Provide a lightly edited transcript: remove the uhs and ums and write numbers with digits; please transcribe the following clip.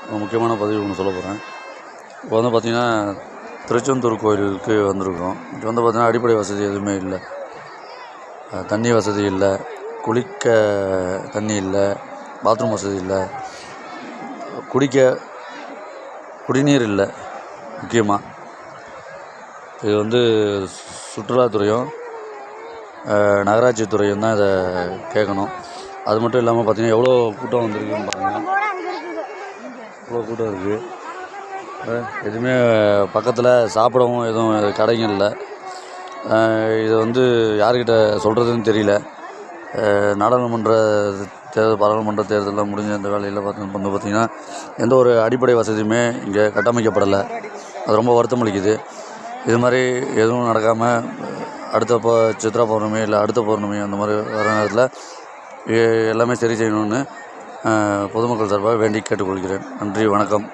ஒரு முக்கியமான பதிவு ஒன்று சொல்ல போகிறேன். இப்போ வந்து பார்த்திங்கன்னா, திருச்செந்தூர் கோயிலுக்கு வந்திருக்கோம். இங்கே வந்து பார்த்திங்கன்னா அடிப்படை வசதி எதுவுமே இல்லை. தண்ணி வசதி இல்லை, குளிக்க தண்ணி இல்லை, பாத்ரூம் வசதி இல்லை, குடிநீர் இல்லை. முக்கியமாக இது வந்து சுற்றுலாத்துறையும் நகராட்சித்துறையும் தான் இதை கேட்கணும். அது மட்டும் இல்லாமல் பார்த்திங்கன்னா எவ்வளோ கூட்டம் வந்திருக்குன்னு பாருங்கள். இவ்வளோ கூட்டம் இருக்குது. எதுவுமே பக்கத்தில் சாப்பிடவும் எதுவும் கடைங்க இல்லை. இதை வந்து யார்கிட்ட சொல்கிறதுன்னு தெரியல. நாடாளுமன்ற தேர்தல், பாராளுமன்ற தேர்தலில் முடிஞ்ச இந்த வேலையில் வந்து பார்த்திங்கன்னா எந்த ஒரு அடிப்படை வசதியுமே இங்கே கட்டமைக்கப்படலை. அது ரொம்ப வருத்தம் அளிக்குது. இது மாதிரி எதுவும் நடக்காமல் அடுத்த சித்ரா பௌர்ணமி இல்லை அடுத்த பௌர்ணமி அந்த மாதிரி வர நேரத்தில் எல்லாமே சரி செய்யணும்னு பொதுமக்கள் சார்பாக வேண்டி கேட்டுக்கொள்கிறேன். நன்றி, வணக்கம்.